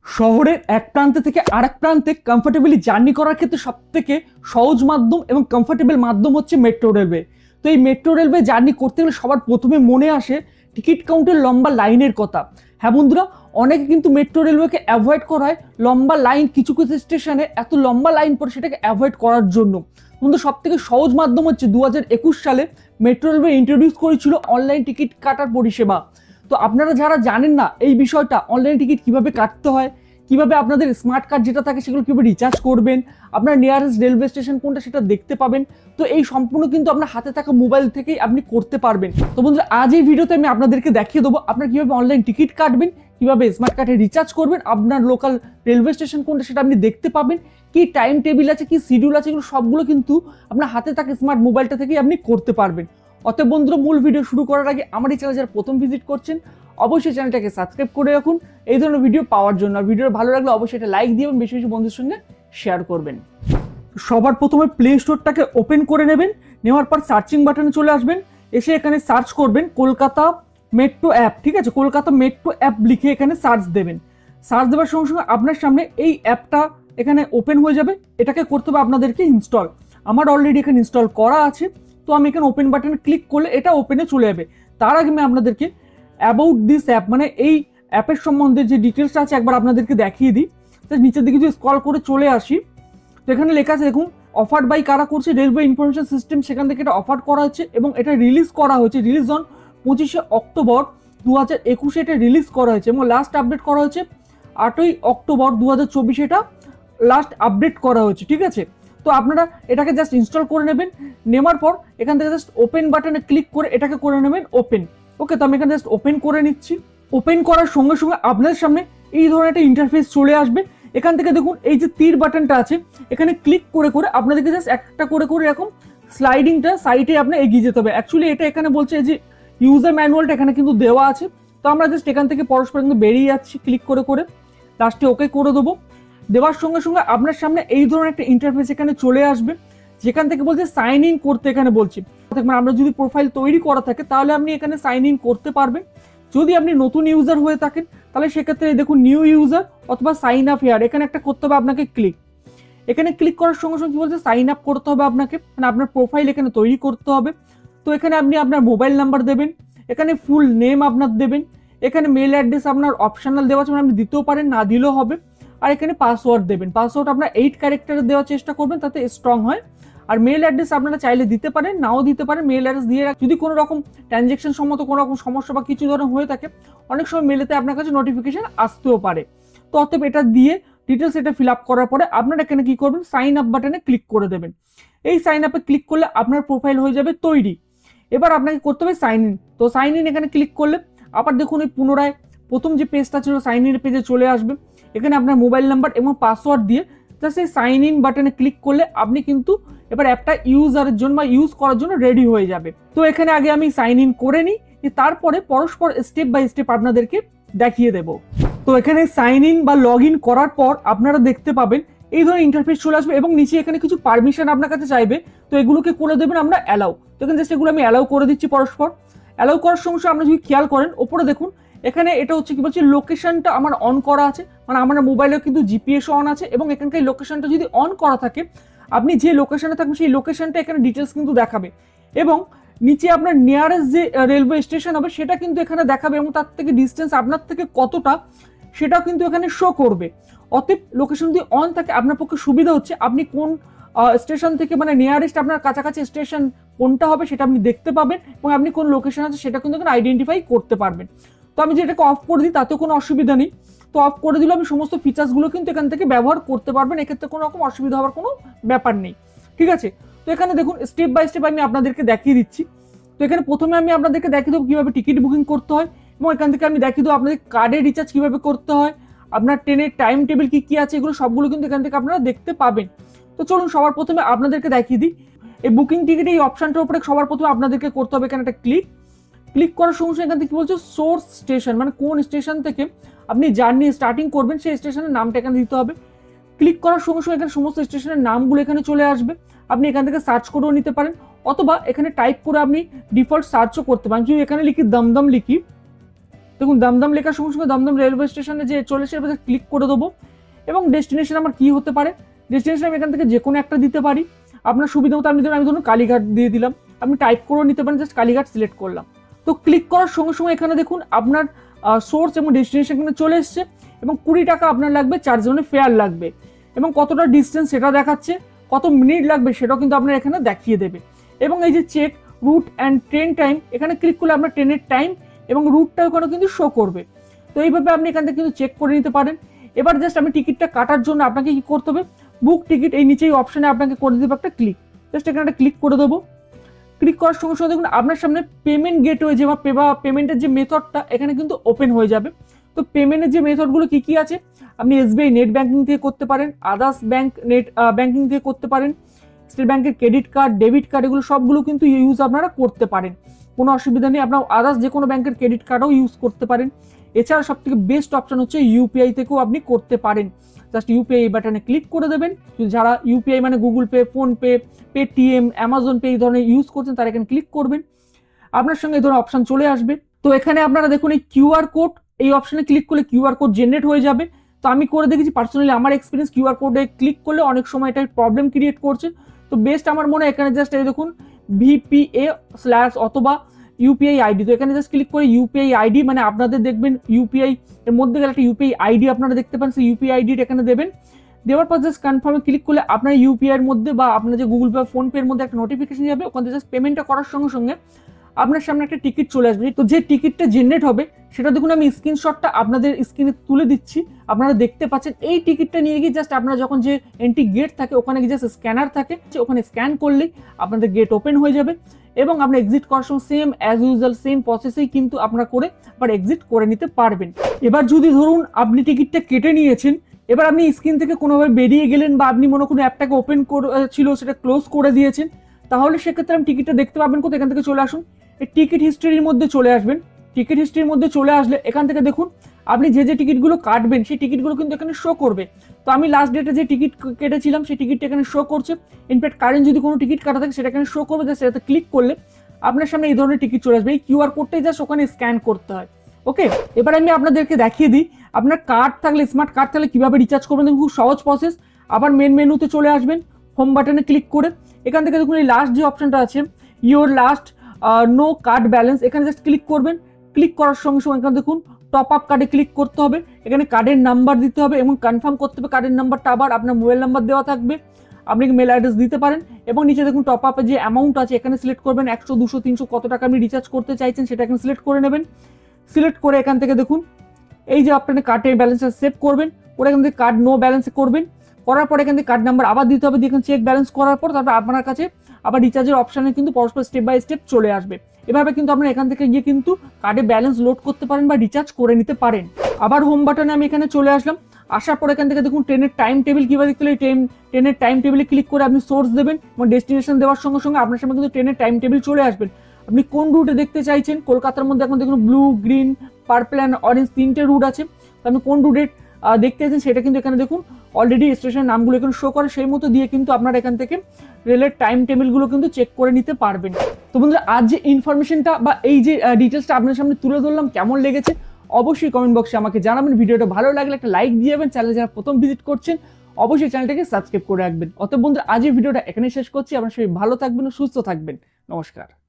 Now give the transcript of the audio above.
শহরের এক প্রান্ত থেকে আরেক প্রান্তে কমফোর্টেবলি জার্নি করার ক্ষেত্রে সবথেকে সহজ মাধ্যম এবং কমফোর্টেবল মাধ্যম হচ্ছে মেট্রো রেলওয়ে। তো এই মেট্রো রেলওয়ে জার্নি করতে গেলে সবার প্রথমে মনে আসে টিকিট কাউন্টার লম্বা লাইনের কথা। হ্যাঁ বন্ধুরা, অনেকে কিন্তু মেট্রো রেলওয়েকে অ্যাভয়েড করায় লম্বা লাইন, কিছু কিছু স্টেশনে এত লম্বা লাইন পড়ে সেটাকে অ্যাভয়েড করার জন্য। কিন্তু সব থেকে সহজ মাধ্যম হচ্ছে 2021 সালে মেট্রো রেলওয়ে ইন্ট্রোডিউস করেছিল অনলাইন টিকিট কাটার পরিষেবা। তো আপনারা যারা জানেন না এই বিষয়টা, অনলাইন টিকিট কিভাবে কাটতে হয়, কিভাবে আপনাদের স্মার্ট কার্ড যেটা থাকে সেগুলো কিভাবে রিচার্জ করবেন, আপনার নিয়ারেস্ট রেলওয়ে স্টেশন কোনটা সেটা দেখতে পাবেন, তো এই সম্পূর্ণ কিন্তু আপনার হাতে থাকা মোবাইল থেকেই আপনি করতে পারবেন। তো বন্ধুরা, আজ এই ভিডিওতে আমি আপনাদেরকে দেখিয়ে দেবো আপনারা কিভাবে অনলাইন টিকিট কাটবেন, কিভাবে স্মার্ট কার্ডে রিচার্জ করবেন, আপনার লোকাল রেলওয়ে স্টেশন কোনটা সেটা আপনি দেখতে পাবেন, কি টাইম টেবিল আছে, কি শিডিউল আছে, এগুলো সবগুলো কিন্তু আপনার হাতে থাকা স্মার্ট মোবাইলটা থেকেই আপনি করতে পারবেন। অতএব বন্ধুরা, মূল ভিডিও শুরু করার আগে আমার এই চ্যানেল যারা প্রথম ভিজিট করছেন অবশ্যই চ্যানেলটাকে সাবস্ক্রাইব করে রাখুন এই ধরনের ভিডিও পাওয়ার জন্য। আর ভিডিও ভালো লাগলে অবশ্যই এটা লাইক দিয়ে বেশি বেশি বন্ধুদের সঙ্গে শেয়ার করবেন। সবার প্রথমে প্লে স্টোরটাকে ওপেন করে নেবেন, নেওয়ার পর সার্চিং বাটনে চলে আসবেন, এসে এখানে সার্চ করবেন কলকাতা মেট্রো অ্যাপ। ঠিক আছে, কলকাতা মেট্রো অ্যাপ লিখে এখানে সার্চ দেবেন। সার্চ দেওয়ার সঙ্গে সঙ্গে আপনার সামনে এই অ্যাপটা এখানে ওপেন হয়ে যাবে। এটাকে করতে হবে আপনাদেরকে ইনস্টল। আমার অলরেডি এখানে ইনস্টল করা আছে, তো আমি এখানে ওপেন বাটনে ক্লিক করলে এটা ওপেনে চলে যাবে। তার আগে আমি আপনাদেরকে অ্যাবাউট দিস অ্যাপ মানে এই অ্যাপের সম্বন্ধে যে ডিটেলসটা আছে একবার আপনাদেরকে দেখিয়ে দিই। তো নিচের দিকে যদি স্ক্রল করে চলে আসি, তো এখানে লেখা আছে দেখুন, অফার্ড বাই কারা করছে, রেলওয়ে ইনফরমেশন সিস্টেম, সেখান থেকে এটা অফার করা হচ্ছে এবং এটা রিলিজ করা হয়েছে। রিলিজ অন 25শে অক্টোবর 2021 এটা রিলিজ করা হয়েছে এবং লাস্ট আপডেট করা হয়েছে 8ই অক্টোবর 2024 এটা লাস্ট আপডেট করা হয়েছে। ঠিক আছে, তো আপনারা এটাকে জাস্ট ইনস্টল করে নেবেন। নেওয়ার পর এখান থেকে জাস্ট ওপেন বাটনে ক্লিক করে এটাকে করে নেবেন ওপেন। ওকে, তো আমি এখানে জাস্ট ওপেন করে নিচ্ছি। ওপেন করার সঙ্গে সঙ্গে আপনাদের সামনে এই ধরনের একটা ইন্টারফেস চলে আসবে। এখান থেকে দেখুন এই যে তীর বাটনটা আছে, এখানে ক্লিক করে করে আপনাদেরকে জাস্ট একটা করে করে এরকম স্লাইডিংটা সাইডে আপনার এগিয়ে যেতে হবে। অ্যাকচুয়ালি এটা এখানে বলছে যে ইউজার ম্যানুয়ালটা এখানে কিন্তু দেওয়া আছে, তো আমরা জাস্ট এখান থেকে পরস্পর কিন্তু বেরিয়ে যাচ্ছি ক্লিক করে করে, লাস্টে ওকে করে দেবো। দেওয়ার সঙ্গে সঙ্গে আপনার সামনে এই ধরনের একটা ইন্টারফেস এখানে চলে আসবে, যেখান থেকে বলছে সাইন ইন করতে। এখানে বলছি মানে আপনার যদি প্রোফাইল তৈরি করা থাকে তাহলে আপনি এখানে সাইন ইন করতে পারবেন। যদি আপনি নতুন ইউজার হয়ে থাকেন তাহলে সেক্ষেত্রে দেখুন নিউ ইউজার অথবা সাইন আপ হিয়ার, এখানে একটা করতে হবে আপনাকে ক্লিক। এখানে ক্লিক করার সঙ্গে সঙ্গে বলছে সাইন আপ করতে হবে আপনাকে, মানে আপনার প্রোফাইল এখানে তৈরি করতে হবে। তো এখানে আপনি আপনার মোবাইল নাম্বার দেবেন, এখানে ফুল নেম আপনার দেবেন, এখানে মেল অ্যাড্রেস আপনার অপশনাল দেওয়া আছে, মানে আপনি দিতেও পারেন না দিলেও হবে। আর এখানে পাসওয়ার্ড দেবেন, পাসওয়ার্ড আপনার 8 ক্যারেক্টারে দেওয়ার চেষ্টা করবেন তাতে স্ট্রং হয়। আর মেল অ্যাড্রেস আপনারা চাইলে দিতে পারেন, নাও দিতে পারেন। মেল অ্যাড্রেস দিয়ে যদি কোনো রকম ট্রানজ্যাকশন সম্মত কোনো রকম সমস্যা বা কিছু ধরনের হয়ে থাকে অনেক সময় মেলেতে আপনার কাছে নোটিফিকেশন আসতেও পারে। তো অতএব এটা দিয়ে ডিটেলস এটা ফিল আপ করার পরে আপনারা এখানে কি করবেন, সাইন আপ বাটনে ক্লিক করে দেবেন। এই সাইন আপে ক্লিক করলে আপনার প্রোফাইল হয়ে যাবে তৈরি। এবার আপনাকে করতে হবে সাইন ইন। তো সাইন ইন এখানে ক্লিক করলে আবার দেখুন ওই পুনরায় প্রথম যে পেজটা ছিল সাইন ইন পেজে চলে আসবে। এখানে আপনার মোবাইল নাম্বার এবং পাসওয়ার্ড দিয়ে জাস্ট এই সাইন ইন বাটনে ক্লিক করলে আপনি কিন্তু এবার অ্যাপটা ইউজারের জন্য বা ইউজ করার জন্য রেডি হয়ে যাবে। তো এখানে আগে আমি সাইন ইন করে নিই, তারপরে পরস্পর স্টেপ বাই স্টেপ আপনাদেরকে দেখিয়ে দেব। তো এখানে সাইন ইন বা লগ ইন করার পর আপনারা দেখতে পাবেন এই ধরনের ইন্টারফেস চলে আসবে এবং নিচে এখানে কিছু পারমিশন আপনার কাছে চাইবে, তো এগুলোকে করে দেবেন আমরা অ্যালাউ। তো এখানে জাস্ট এগুলো আমি অ্যালাউ করে দিচ্ছি পরস্পর। অ্যালাউ করার সঙ্গে সঙ্গে আপনারা যদি খেয়াল করেন ওপরে দেখুন এখানে এটা হচ্ছে কি বলছে লোকেশনটা আমার অন করা আছে, মানে আমার মোবাইলে কিন্তু জিপিএস অন আছে এবং এখানকার লোকেশনটা যদি অন করা থাকে আপনি যে লোকেশনে থাকবেন সেই লোকেশনটা এখানে ডিটেলস কিন্তু দেখাবে এবং নিচে আপনার নিয়ারেস্ট যে রেলওয়ে স্টেশন হবে সেটা কিন্তু এখানে দেখাবে এবং তার থেকে ডিস্টেন্স আপনার থেকে কতটা সেটাও কিন্তু এখানে শো করবে। অতএব লোকেশন যদি অন থাকে আপনার পক্ষে সুবিধা হচ্ছে আপনি কোন স্টেশন থেকে মানে নিয়ারেস্ট আপনার কাছাকাছি স্টেশন কোনটা হবে সেটা আপনি দেখতে পাবেন এবং আপনি কোন লোকেশন আছে সেটা কিন্তু এখানে আইডেন্টিফাই করতে পারবেন। তো আমি যেটাকে অফ করে দিই তাতেও কোনো অসুবিধা নেই। তো অফ করে দিলে আমি সমস্ত ফিচার্সগুলো কিন্তু এখান থেকে ব্যবহার করতে পারবেন, এক্ষেত্রে কোনো রকম অসুবিধা হওয়ার কোনো ব্যাপার নেই। ঠিক আছে, তো এখানে দেখুন স্টেপ বাই স্টেপ আমি আপনাদেরকে দেখিয়ে দিচ্ছি। তো এখানে প্রথমে আমি আপনাদেরকে দেখিয়ে দেবো কীভাবে টিকিট বুকিং করতে হয় এবং এখান থেকে আমি দেখিয়ে দেবো আপনাদের কার্ডের রিচার্জ কীভাবে করতে হয়, আপনার ট্রেনের টাইম টেবিল কী কী আছে এগুলো সবগুলো কিন্তু এখান থেকে আপনারা দেখতে পাবেন। তো চলুন সবার প্রথমে আপনাদেরকে দেখিয়ে দিই এই বুকিং টিকিট এই অপশানটার উপরে সবার প্রথমে আপনাদেরকে করতে হবে এখানে একটা ক্লিক করার সঙ্গে সঙ্গে এখান থেকে কি বলছে সোর্স স্টেশন, মানে কোন স্টেশন থেকে আপনি জার্নি স্টার্টিং করবেন সেই স্টেশনের নামটা এখানে দিতে হবে। ক্লিক করার সঙ্গে সঙ্গে এখানে সমস্ত স্টেশনের নামগুলো এখানে চলে আসবে, আপনি এখান থেকে সার্চ করেও নিতে পারেন অথবা এখানে টাইপ করে আপনি ডিফল্ট সার্চও করতে পারেন। যদি এখানে লিখি দমদম লিখি দেখুন দমদম লেখার সঙ্গে সঙ্গে দমদম রেলওয়ে স্টেশনে যে চলে এসে ক্লিক করে দেবো এবং ডেস্টিনেশন আমার কি হতে পারে, ডেস্টিনেশন আমি এখান থেকে যে কোনো একটা দিতে পারি। আপনার সুবিধা মতো আমি ধরুন কালীঘাট দিয়ে দিলাম, আপনি টাইপ করেও নিতে পারেন, জাস্ট কালীঘাট সিলেক্ট করলাম। তো ক্লিক করার সঙ্গে সঙ্গে এখানে দেখুন আপনার সোর্স এবং ডেস্টিনেশন এখানে চলে এসছে এবং 20 টাকা আপনার লাগবে, 4 জনের ফেয়ার লাগবে এবং কতটা ডিস্টেন্স সেটা দেখাচ্ছে, কত মিনিট লাগবে সেটাও কিন্তু আপনার এখানে দেখিয়ে দেবে। এবং এই যে check route and train time, এখানে ক্লিক করলে আপনার ট্রেনের টাইম এবং রুটটা ওখানে কিন্তু শো করবে। তো এইভাবে আপনি এখান থেকে কিন্তু চেক করে নিতে পারেন। এবার জাস্ট আমি টিকিটটা কাটার জন্য আপনাকে কি করতে হবে, বুক টিকিট, এই নিচেই অপশনে আপনাকে করে দেবো একটা ক্লিক, জাস্ট এখানে একটা ক্লিক করে দেবো। ক্লিক করার সঙ্গে সঙ্গে দেখুন আপনার সামনে পেমেন্ট গেটওয়ে যে বা পেমেন্টের যে মেথডটা এখানে কিন্তু ওপেন হয়ে যাবে। তো পেমেন্টের যে মেথডগুলো কি কি আছে, আপনি এসবিআই নেট ব্যাঙ্কিং থেকে করতে পারেন, আদার্স ব্যাঙ্ক নেট ব্যাঙ্কিং থেকে করতে পারেন, স্টেট ব্যাঙ্কের ক্রেডিট কার্ড, ডেবিট কার্ড, এগুলো সবগুলো কিন্তু ইউজ আপনারা করতে পারেন, কোনো অসুবিধা নেই। আপনার আদার্স যে কোনো ব্যাঙ্কের ক্রেডিট কার্ডও ইউজ করতে পারেন। এছাড়া সব থেকে বেস্ট অপশন হচ্ছে ইউপিআই থেকেও আপনি করতে পারেন। জাস্ট ইউপিআই বাটনে ক্লিক করে দেবেন। যারা ইউপিআই মানে Google pay, PhonePe, Paytm, Amazon pay এই ধরনের ইউজ করছেন তারা এখানে ক্লিক করবেন, আপনার সঙ্গে এই ধরনের অপশন চলে আসবে। তো এখানে আপনারা দেখুন এই কিউআর কোড, এই অপশনে ক্লিক করলে কিউআর কোড জেনারেট হয়ে যাবে। তো আমি করে দেখেছি পার্সোনালি, আমার এক্সপিরিয়েন্স কিউআর কোডে ক্লিক করলে অনেক সময় এটা প্রবলেম ক্রিয়েট করছে। তো বেস্ট আমার মনে হয় এখানে জাস্ট এই দেখুন ভিপিএ/ অথবা ইউপিআই আইডি, তো এখানে জাস্ট ক্লিক করে ইউপিআই আইডি, মানে আপনাদের দেখবেন ইউপিআই এর মধ্যে গেলে একটা ইউপিআই আইডি আপনারা দেখতে পান, সেই ইউপিআই আইডিটা এখানে দেবেন। দেওয়ার পর জাস্ট কনফার্মে ক্লিক করলে আপনার ইউপিআই এর মধ্যে বা আপনার যে গুগল পে, ফোন পে এর মধ্যে একটা নোটিফিকেশন যাবে, ওখানে জাস্ট পেমেন্টটা করার সঙ্গে সঙ্গে আপনার সামনে একটা টিকিট চলে আসবে। তো যে টিকিটটা জেনারেট হবে সেটা দেখুন আমি স্ক্রিনশটটা আপনাদের স্ক্রিনে তুলে দিচ্ছি, আপনারা দেখতে পাচ্ছেন। এই টিকিটটা নিয়ে গিয়ে জাস্ট আপনারা যখন যে এন্ট্রি গেট থাকে ওখানে জাস্ট স্ক্যানার থাকে, ওখানে স্ক্যান করলেই আপনাদের গেট ওপেন হয়ে যাবে এবং আপনি এক্সিট করার সময় সেম অ্যাজ ইউজুয়াল সেম প্রসেসেই কিন্তু আপনারা করে আবার এক্সিট করে নিতে পারবেন। এবার যদি ধরুন আপনি টিকিটটা কেটে নিয়েছেন, এবার আপনি স্ক্রিন থেকে কোনোভাবে বেরিয়ে গেলেন বা আপনি মনে কোনো অ্যাপটাকে ওপেন ছিল সেটা ক্লোজ করে দিয়েছেন, তাহলে সেক্ষেত্রে আপনি টিকিটটা দেখতে পাবেন কোথায়, এখান থেকে চলে আসুন, এই টিকিট হিস্ট্রির মধ্যে চলে আসবেন। টিকিট হিস্ট্রির মধ্যে চলে আসলে এখান থেকে দেখুন আপনি যে যে টিকিটগুলো কাটবেন সেই টিকিটগুলো কিন্তু এখানে শো করবে। তো আমি লাস্ট ডেটে যে টিকিট কেটেছিলাম সেই টিকিটটা এখানে শো করছে। ইনফ্যাক্ট কারেন্ট যদি কোনো টিকিট কাটা থাকে সেটা এখানে শো করবে, জাস্ট সেটাতে ক্লিক করলে আপনার সামনে এই ধরনের টিকিট চলে আসবে। এই কিউআর কোডটাই জাস্ট ওখানে স্ক্যান করতে হয়। ওকে, এবার আমি আপনাদেরকে দেখিয়ে দিই আপনার কার্ড থাকলে, স্মার্ট কার্ড থাকলে কীভাবে রিচার্জ করবেন। খুব সহজ প্রসেস। আবার মেন মেনুতে চলে আসবেন, হোম বাটনে ক্লিক করে এখান থেকে দেখুন এই লাস্ট যে অপশনটা আছে your last no card balance, এখানে জাস্ট ক্লিক করবেন। ক্লিক করার সঙ্গে সঙ্গে এখানে দেখুন টপ আপ কার্ডে ক্লিক করতে হবে, এখানে কার্ডের নাম্বার দিতে হবে এবং কনফার্ম করতে হবে কার্ডের নাম্বারটা, আবার আপনার মোবাইল নাম্বার দেওয়া থাকবে, আপনি মেল অ্যাড্রেস দিতে পারেন এবং নিচে দেখুন টপ আপে যে অ্যামাউন্ট আছে এখানে সিলেক্ট করবেন, 100, 200, 300 কত টাকা আপনি রিচার্জ করতে চাইছেন সেটা এখানে সিলেক্ট করে নেবেন। সিলেক্ট করে এখান থেকে দেখুন এই যে আপনার কার্ডের ব্যালেন্সটা সেভ করবেন, করে এখান থেকে কার্ড নো ব্যালেন্সে করবেন, করার পর এখান থেকে কার্ড নাম্বার আবার দিতে হবে, দিয়ে চেক ব্যালেন্স করার পর তারপর আপনার কাছে আবার রিচার্জের অপশানে কিন্তু পরস্পর স্টেপ বাই স্টেপ চলে আসবে। এভাবে কিন্তু আপনারা এখান থেকে গিয়ে কিন্তু কার্ডে ব্যালেন্স লোড করতে পারেন বা রিচার্জ করে নিতে পারেন। আবার হোম বাটনে আমি এখানে চলে আসলাম, আসার পর এখান থেকে দেখুন ট্রেনের টাইম টেবিল কীভাবে দেখতে হলে ট্রেনের টাইম টেবিলে ক্লিক করে আপনি সোর্স দেবেন এবং ডেস্টিনেশন দেওয়ার সঙ্গে সঙ্গে আপনার সামনে কিন্তু ট্রেনের টাইম টেবিল চলে আসবেন। আপনি কোন রুটে দেখতে চাইছেন, কলকাতার মধ্যে এখন দেখুন blue, green, purple and orange 3টে রুট আছে। তো আপনি কোন রুটে দেখতে চাইছেন সেটা কিন্তু এখানে দেখুন অলরেডি স্টেশনের নামগুলো এখানে শো করে, সেই মতো দিয়ে কিন্তু আপনারা এখান থেকে রেলের টাইম টেবিলগুলো কিন্তু চেক করে নিতে পারবেন। তো বন্ধুরা আজ যে ইনফরমেশনটা বা এই যে ডিটেলসটা আপনার সামনে তুলে ধরলাম কেমন লেগেছে অবশ্যই কমেন্ট বক্সে আমাকে জানাবেন। ভিডিওটা ভালো লাগলে একটা লাইক দিয়ে যাবেন, চ্যানেলে যারা প্রথম ভিজিট করছেন অবশ্যই চ্যানেলটাকে সাবস্ক্রাইব করে রাখবেন। অতএব বন্ধুরা আজকের ভিডিওটা এখানেই শেষ করছি, আপনারা সবাই ভালো থাকবেন ও সুস্থ থাকবেন। নমস্কার।